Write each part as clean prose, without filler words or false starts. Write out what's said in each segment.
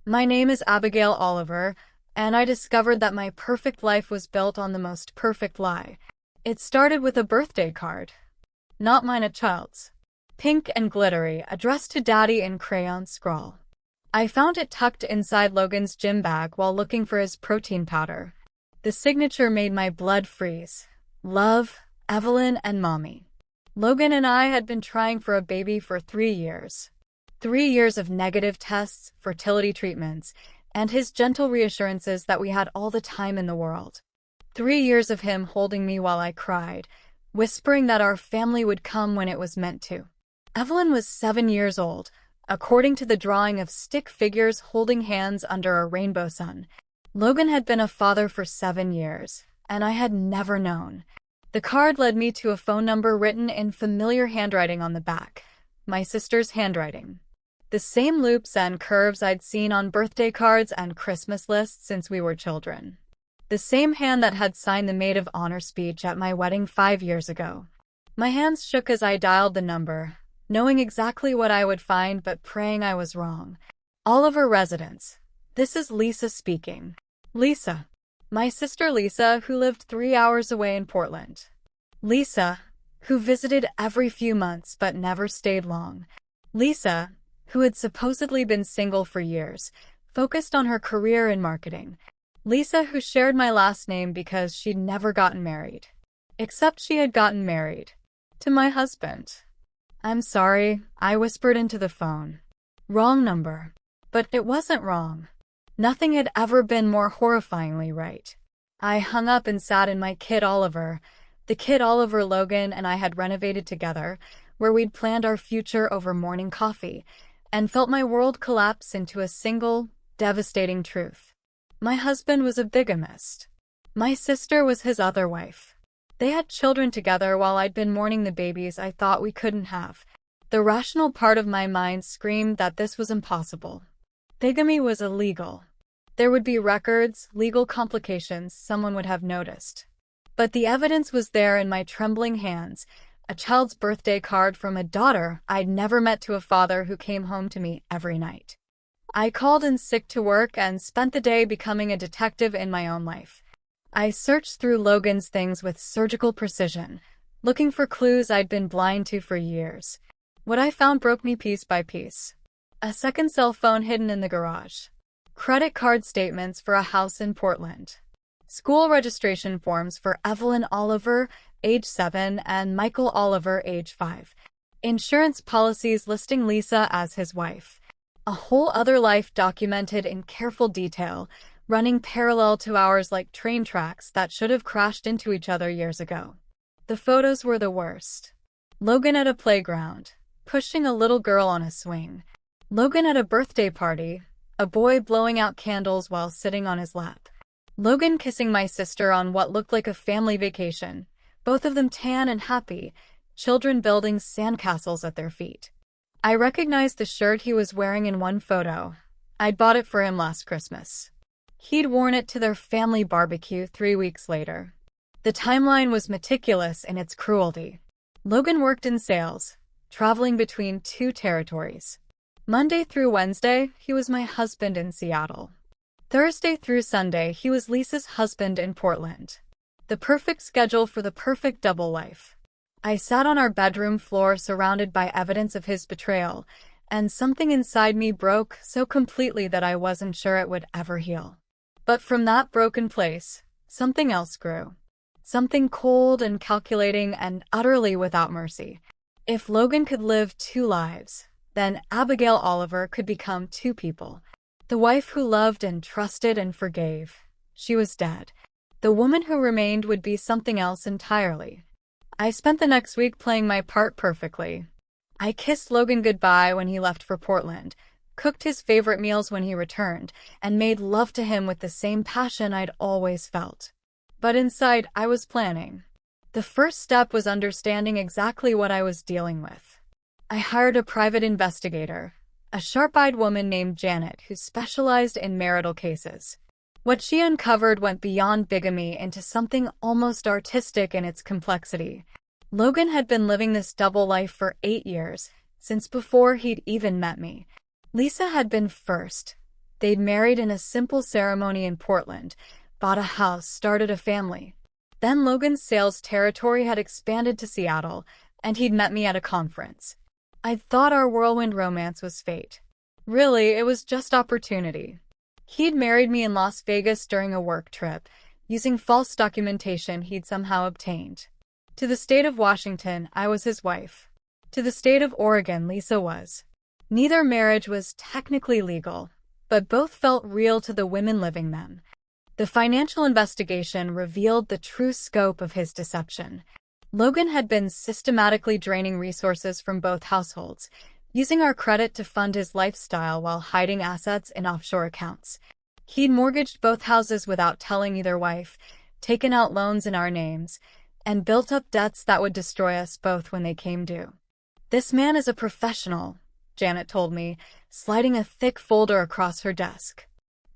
My name is Abigail Oliver, and I discovered that my perfect life was built on the most perfect lie. It started with a birthday card. Not mine, a child's. Pink and glittery, addressed to Daddy in crayon scrawl. I found it tucked inside Logan's gym bag while looking for his protein powder. The signature made my blood freeze. Love, Evelyn, and Mommy. Logan and I had been trying for a baby for 3 years. 3 years of negative tests, fertility treatments, and his gentle reassurances that we had all the time in the world. 3 years of him holding me while I cried, whispering that our family would come when it was meant to. Evelyn was 7 years old, according to the drawing of stick figures holding hands under a rainbow sun. Logan had been a father for 7 years, and I had never known. The card led me to a phone number written in familiar handwriting on the back, my sister's handwriting. The same loops and curves I'd seen on birthday cards and Christmas lists since we were children. The same hand that had signed the maid of honor speech at my wedding 5 years ago. My hands shook as I dialed the number, knowing exactly what I would find but praying I was wrong. Oliver residence. This is Lisa speaking. Lisa. My sister Lisa, who lived 3 hours away in Portland. Lisa, who visited every few months but never stayed long. Lisa, who had supposedly been single for years, focused on her career in marketing. Lisa, who shared my last name because she'd never gotten married. Except she had gotten married. To my husband. I'm sorry, I whispered into the phone. Wrong number. But it wasn't wrong. Nothing had ever been more horrifyingly right. I hung up and sat in my kid Oliver, the kid Oliver Logan and I had renovated together, where we'd planned our future over morning coffee, and felt my world collapse into a single, devastating truth. My husband was a bigamist. My sister was his other wife. They had children together while I'd been mourning the babies I thought we couldn't have. The rational part of my mind screamed that this was impossible. Bigamy was illegal. There would be records, legal complications, someone would have noticed. But the evidence was there in my trembling hands, a child's birthday card from a daughter I'd never met to a father who came home to me every night. I called in sick to work and spent the day becoming a detective in my own life. I searched through Logan's things with surgical precision, looking for clues I'd been blind to for years. What I found broke me piece by piece. A second cell phone hidden in the garage. Credit card statements for a house in Portland. School registration forms for Evelyn Oliver, age 7, and Michael Oliver, age 5. Insurance policies listing Lisa as his wife. A whole other life documented in careful detail, running parallel to ours like train tracks that should have crashed into each other years ago. The photos were the worst. Logan at a playground, pushing a little girl on a swing. Logan at a birthday party, a boy blowing out candles while sitting on his lap. Logan kissing my sister on what looked like a family vacation, both of them tan and happy, children building sandcastles at their feet. I recognized the shirt he was wearing in one photo. I'd bought it for him last Christmas. He'd worn it to their family barbecue 3 weeks later. The timeline was meticulous in its cruelty. Logan worked in sales, traveling between 2 territories. Monday through Wednesday, he was my husband in Seattle. Thursday through Sunday, he was Lisa's husband in Portland. The perfect schedule for the perfect double life. I sat on our bedroom floor surrounded by evidence of his betrayal, and something inside me broke so completely that I wasn't sure it would ever heal. But from that broken place, something else grew. Something cold and calculating and utterly without mercy. If Logan could live 2 lives, then Abigail Oliver could become 2 people. The wife who loved and trusted and forgave. She was dead. The woman who remained would be something else entirely. I spent the next week playing my part perfectly. I kissed Logan goodbye when he left for Portland, cooked his favorite meals when he returned, and made love to him with the same passion I'd always felt. But inside, I was planning. The first step was understanding exactly what I was dealing with. I hired a private investigator, a sharp-eyed woman named Janet who specialized in marital cases. What she uncovered went beyond bigamy into something almost artistic in its complexity. Logan had been living this double life for 8 years, since before he'd even met me. Lisa had been first, They'd married in a simple ceremony in Portland, bought a house, started a family. Then Logan's sales territory had expanded to Seattle, and he'd met me at a conference. I'd thought our whirlwind romance was fate. Really, it was just opportunity. He'd married me in Las Vegas during a work trip, using false documentation he'd somehow obtained. To the state of Washington, I was his wife. To the state of Oregon, Lisa was. Neither marriage was technically legal, but both felt real to the women living them. The financial investigation revealed the true scope of his deception. Logan had been systematically draining resources from both households, using our credit to fund his lifestyle while hiding assets in offshore accounts. He'd mortgaged both houses without telling either wife, taken out loans in our names, and built up debts that would destroy us both when they came due. "This man is a professional," Janet told me, sliding a thick folder across her desk.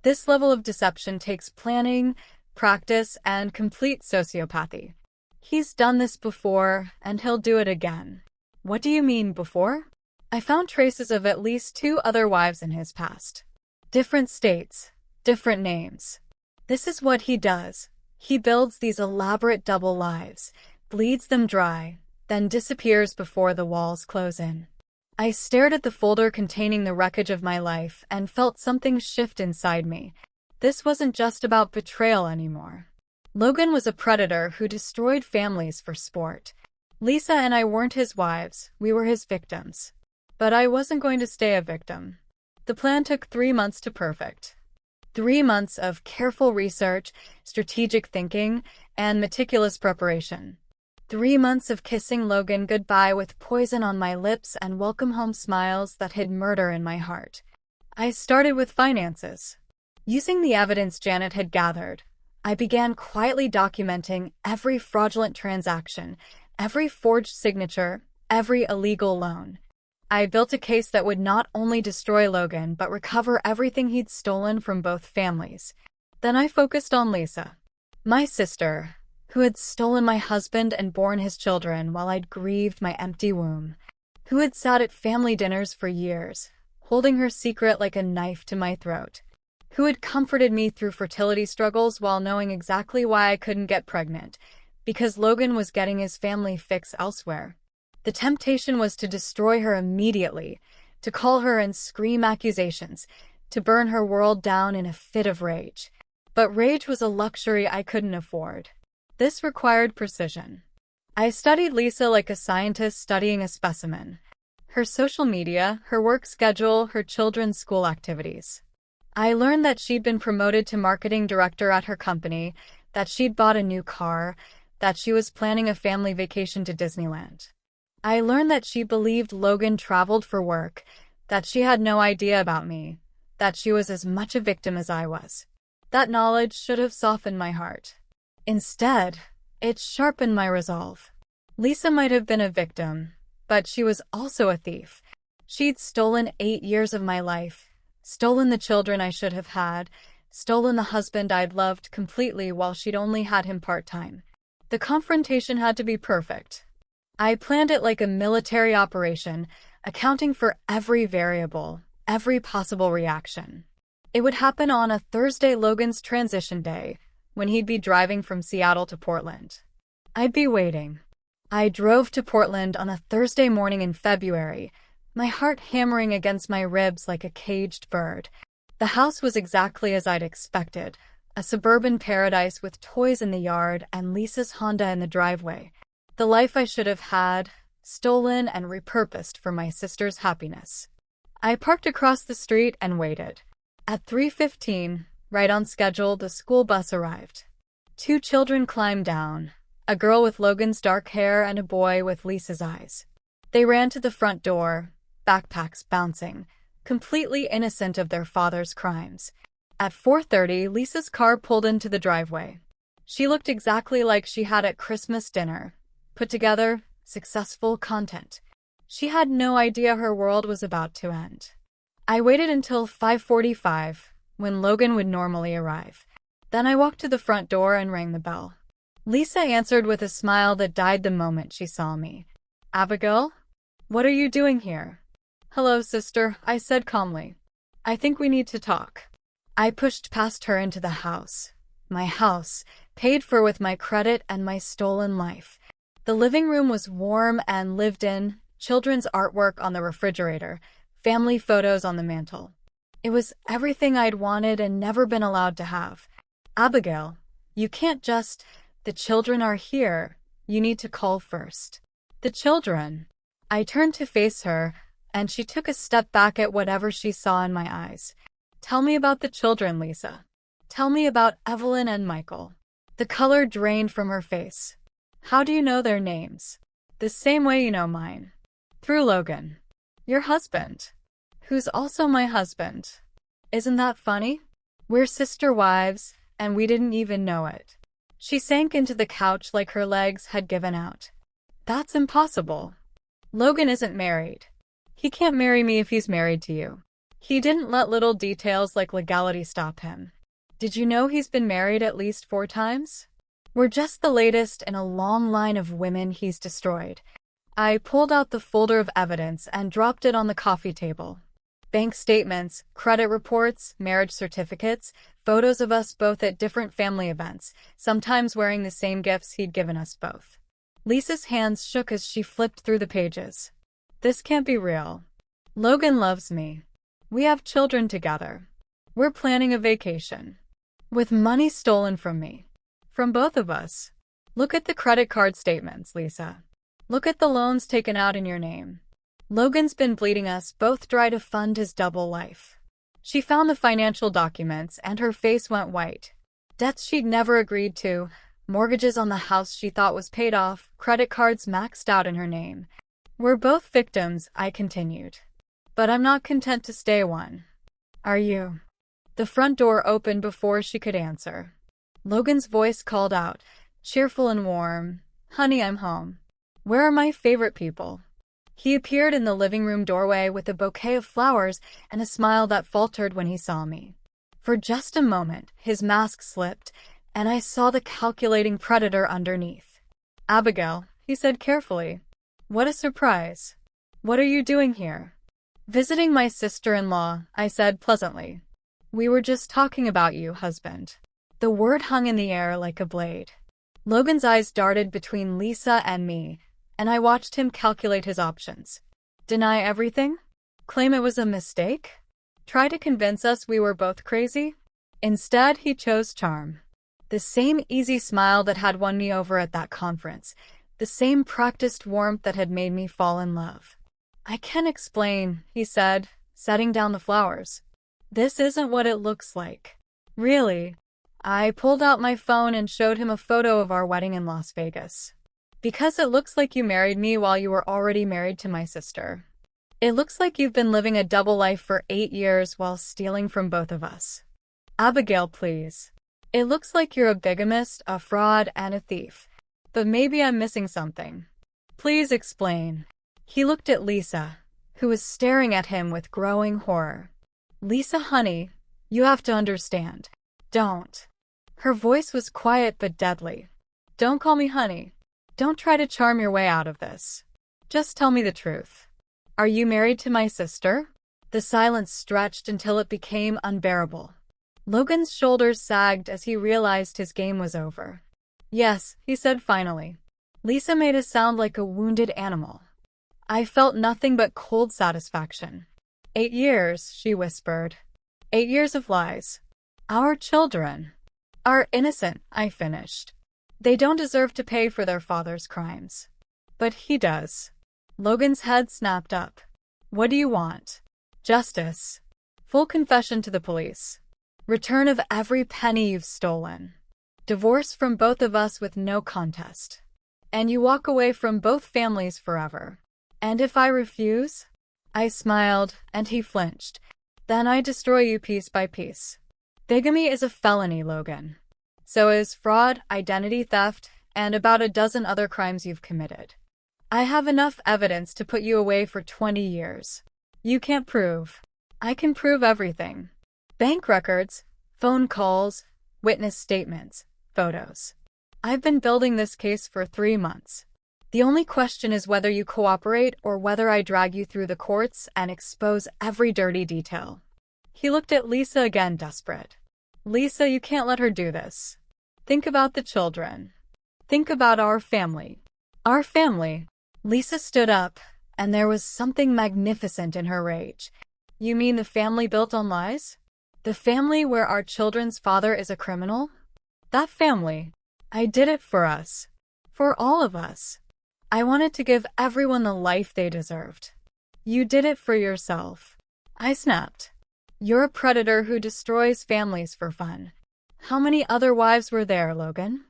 "This level of deception takes planning, practice, and complete sociopathy. He's done this before, and he'll do it again." "What do you mean, before?" "I found traces of at least 2 other wives in his past. Different states, different names. This is what he does. He builds these elaborate double lives, bleeds them dry, then disappears before the walls close in." I stared at the folder containing the wreckage of my life and felt something shift inside me. This wasn't just about betrayal anymore. Logan was a predator who destroyed families for sport. Lisa and I weren't his wives, we were his victims. But I wasn't going to stay a victim. The plan took 3 months to perfect. 3 months of careful research, strategic thinking, and meticulous preparation. 3 months of kissing Logan goodbye with poison on my lips and welcome home smiles that hid murder in my heart. I started with finances. Using the evidence Janet had gathered, I began quietly documenting every fraudulent transaction, every forged signature, every illegal loan. I built a case that would not only destroy Logan, but recover everything he'd stolen from both families. Then I focused on Lisa, my sister, who had stolen my husband and borne his children while I'd grieved my empty womb, who had sat at family dinners for years, holding her secret like a knife to my throat, who had comforted me through fertility struggles while knowing exactly why I couldn't get pregnant, because Logan was getting his family fix elsewhere. The temptation was to destroy her immediately, to call her and scream accusations, to burn her world down in a fit of rage. But rage was a luxury I couldn't afford. This required precision. I studied Lisa like a scientist studying a specimen. Her social media, her work schedule, her children's school activities. I learned that she'd been promoted to marketing director at her company, that she'd bought a new car, that she was planning a family vacation to Disneyland. I learned that she believed Logan traveled for work, that she had no idea about me, that she was as much a victim as I was. That knowledge should have softened my heart. Instead, it sharpened my resolve. Lisa might have been a victim, but she was also a thief. She'd stolen 8 years of my life, stolen the children I should have had, stolen the husband I'd loved completely while she'd only had him part-time. The confrontation had to be perfect. I planned it like a military operation, accounting for every variable, every possible reaction. It would happen on a Thursday, Logan's transition day, when he'd be driving from Seattle to Portland. I'd be waiting. I drove to Portland on a Thursday morning in February, my heart hammering against my ribs like a caged bird. The house was exactly as I'd expected, a suburban paradise with toys in the yard and Lisa's Honda in the driveway. The life I should have had, stolen and repurposed for my sister's happiness. I parked across the street and waited. At 3:15, right on schedule, the school bus arrived. 2 children climbed down, a girl with Logan's dark hair and a boy with Lisa's eyes. They ran to the front door, backpacks bouncing, completely innocent of their father's crimes. At 4:30, Lisa's car pulled into the driveway. She looked exactly like she had at Christmas dinner. Put together, successful content. She had no idea her world was about to end. I waited until 5:45, when Logan would normally arrive. Then I walked to the front door and rang the bell. Lisa answered with a smile that died the moment she saw me. "Abigail? What are you doing here?" "Hello, sister," I said calmly. "I think we need to talk." I pushed past her into the house. My house, paid for with my credit and my stolen life. The living room was warm and lived in, children's artwork on the refrigerator, family photos on the mantel. It was everything I'd wanted and never been allowed to have. Abigail, you can't just, the children are here, you need to call first. The children. I turned to face her, and she took a step back at whatever she saw in my eyes. Tell me about the children, Lisa. Tell me about Evelyn and Michael. The color drained from her face. How do you know their names? The same way you know mine. Through Logan. Your husband. Who's also my husband. Isn't that funny? We're sister wives, and we didn't even know it. She sank into the couch like her legs had given out. That's impossible. Logan isn't married. He can't marry me if he's married to you. He didn't let little details like legality stop him. Did you know he's been married at least 4 times? We're just the latest in a long line of women he's destroyed. I pulled out the folder of evidence and dropped it on the coffee table. Bank statements, credit reports, marriage certificates, photos of us both at different family events, sometimes wearing the same gifts he'd given us both. Lisa's hands shook as she flipped through the pages. This can't be real. Logan loves me. We have children together. We're planning a vacation. With money stolen from me. From both of us. Look at the credit card statements, Lisa. Look at the loans taken out in your name. Logan's been bleeding us both dry to fund his double life. She found the financial documents and her face went white. Debts she'd never agreed to, mortgages on the house she thought was paid off, credit cards maxed out in her name. We're both victims, I continued. But I'm not content to stay one. Are you? The front door opened before she could answer. Logan's voice called out, cheerful and warm, "Honey, I'm home. Where are my favorite people?" He appeared in the living room doorway with a bouquet of flowers and a smile that faltered when he saw me. For just a moment, his mask slipped, and I saw the calculating predator underneath. "Abigail," he said carefully. "What a surprise. What are you doing here?" "Visiting my sister-in-law," I said pleasantly. "We were just talking about you, husband." The word hung in the air like a blade. Logan's eyes darted between Lisa and me, and I watched him calculate his options. Deny everything? Claim it was a mistake? Try to convince us we were both crazy? Instead, he chose charm. The same easy smile that had won me over at that conference. The same practiced warmth that had made me fall in love. "I can't explain," he said, setting down the flowers. "This isn't what it looks like." "Really?" I pulled out my phone and showed him a photo of our wedding in Las Vegas. "Because it looks like you married me while you were already married to my sister. It looks like you've been living a double life for 8 years while stealing from both of us." "Abigail, please. It looks like you're a bigamist, a fraud, and a thief. But maybe I'm missing something. Please explain." He looked at Lisa, who was staring at him with growing horror. "Lisa, honey, you have to understand. Don't." Her voice was quiet but deadly. "Don't call me honey. Don't try to charm your way out of this. Just tell me the truth. Are you married to my sister?" The silence stretched until it became unbearable. Logan's shoulders sagged as he realized his game was over. "Yes," he said finally. Lisa made a sound like a wounded animal. I felt nothing but cold satisfaction. 8 years, she whispered. 8 years of lies. Our children are innocent, I finished. They don't deserve to pay for their father's crimes. But he does. Logan's head snapped up. "What do you want?" "Justice. Full confession to the police. Return of every penny you've stolen. Divorce from both of us with no contest. And you walk away from both families forever. And if I refuse?" I smiled, and he flinched. "Then I destroy you piece by piece." Bigamy is a felony, Logan. So is fraud, identity theft, and about a dozen other crimes you've committed. I have enough evidence to put you away for 20 years. You can't prove. I can prove everything. Bank records, phone calls, witness statements, photos. I've been building this case for 3 months. The only question is whether you cooperate or whether I drag you through the courts and expose every dirty detail. He looked at Lisa again, desperate. Lisa, you can't let her do this. Think about the children. Think about our family. Our family. Lisa stood up, and there was something magnificent in her rage. You mean the family built on lies? The family where our children's father is a criminal? That family. I did it for us. For all of us. I wanted to give everyone the life they deserved. You did it for yourself. I snapped. You're a predator who destroys families for fun. How many other wives were there, Logan?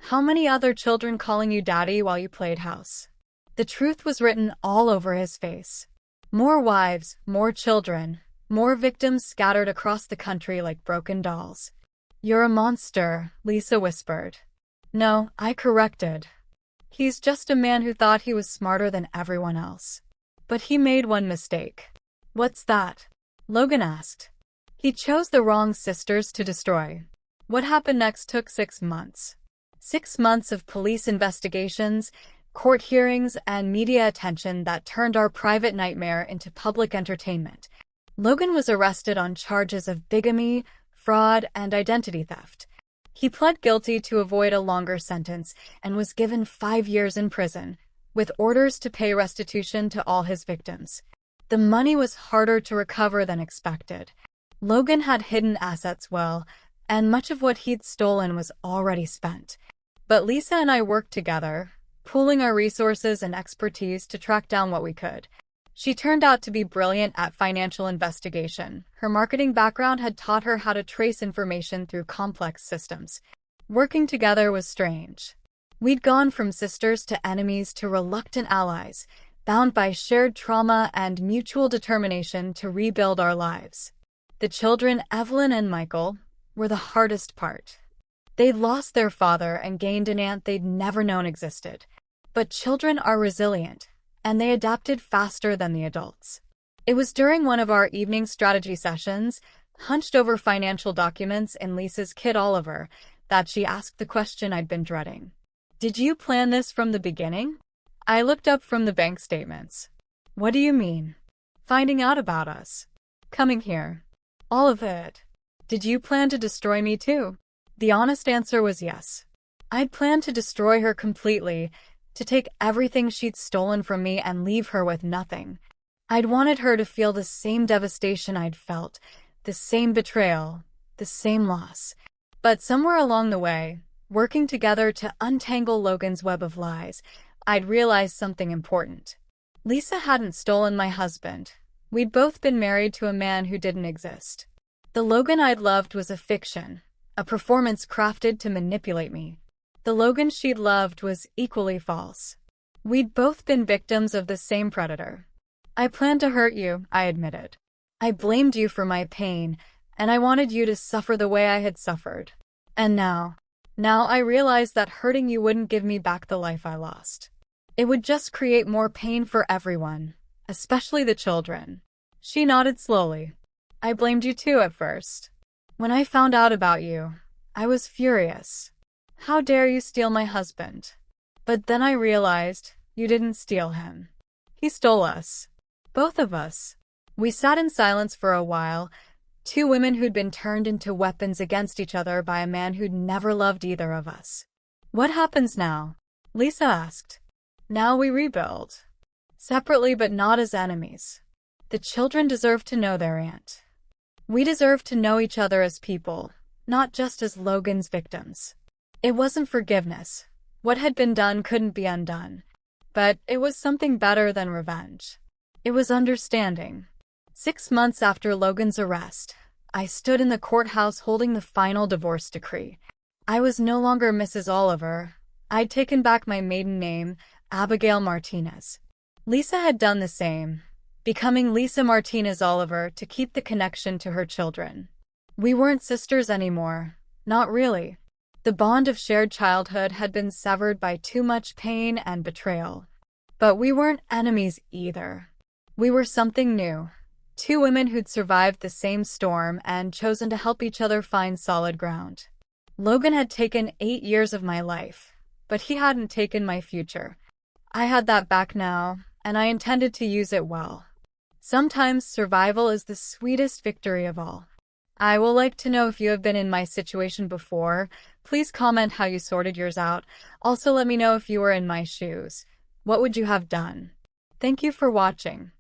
How many other children calling you daddy while you played house? The truth was written all over his face. More wives, more children, more victims scattered across the country like broken dolls. You're a monster, Lisa whispered. No, I corrected. He's just a man who thought he was smarter than everyone else. But he made one mistake. What's that? Logan asked. He chose the wrong sisters to destroy. What happened next took 6 months. 6 months of police investigations, court hearings, and media attention that turned our private nightmare into public entertainment. Logan was arrested on charges of bigamy, fraud, and identity theft. He pled guilty to avoid a longer sentence and was given 5 years in prison, with orders to pay restitution to all his victims. The money was harder to recover than expected. Logan had hidden assets well, and much of what he'd stolen was already spent. But Lisa and I worked together, pooling our resources and expertise to track down what we could. She turned out to be brilliant at financial investigation. Her marketing background had taught her how to trace information through complex systems. Working together was strange. We'd gone from sisters to enemies to reluctant allies, bound by shared trauma and mutual determination to rebuild our lives. The children, Evelyn and Michael, were the hardest part. They'd lost their father and gained an aunt they'd never known existed. But children are resilient, and they adapted faster than the adults. It was during one of our evening strategy sessions, hunched over financial documents in Lisa's kid Oliver, that she asked the question I'd been dreading. Did you plan this from the beginning? I looked up from the bank statements. What do you mean? Finding out about us. Coming here. All of it. Did you plan to destroy me too? The honest answer was yes. I'd planned to destroy her completely, to take everything she'd stolen from me and leave her with nothing. I'd wanted her to feel the same devastation I'd felt, the same betrayal, the same loss. But somewhere along the way, working together to untangle Logan's web of lies, I'd realized something important. Lisa hadn't stolen my husband. We'd both been married to a man who didn't exist. The Logan I'd loved was a fiction, a performance crafted to manipulate me. The Logan she'd loved was equally false. We'd both been victims of the same predator. I planned to hurt you, I admitted. I blamed you for my pain, and I wanted you to suffer the way I had suffered. And now I realized that hurting you wouldn't give me back the life I lost. It would just create more pain for everyone, especially the children. She nodded slowly. I blamed you too at first. When I found out about you, I was furious. How dare you steal my husband? But then I realized you didn't steal him. He stole us. Both of us. We sat in silence for a while, two women who'd been turned into weapons against each other by a man who'd never loved either of us. What happens now? Lisa asked. Now we rebuild. Separately but not as enemies. The children deserve to know their aunt. We deserve to know each other as people, not just as Logan's victims. It wasn't forgiveness. What had been done couldn't be undone. But it was something better than revenge. It was understanding. 6 months after Logan's arrest, I stood in the courthouse holding the final divorce decree. I was no longer Mrs. Oliver. I'd taken back my maiden name, Abigail Martinez. Lisa had done the same, becoming Lisa Martinez Oliver to keep the connection to her children. We weren't sisters anymore. Not really. The bond of shared childhood had been severed by too much pain and betrayal. But we weren't enemies either. We were something new. Two women who'd survived the same storm and chosen to help each other find solid ground. Logan had taken 8 years of my life, but he hadn't taken my future. I had that back now, and I intended to use it well. Sometimes survival is the sweetest victory of all. I will like to know if you have been in my situation before. Please comment how you sorted yours out. Also, let me know if you were in my shoes. What would you have done? Thank you for watching.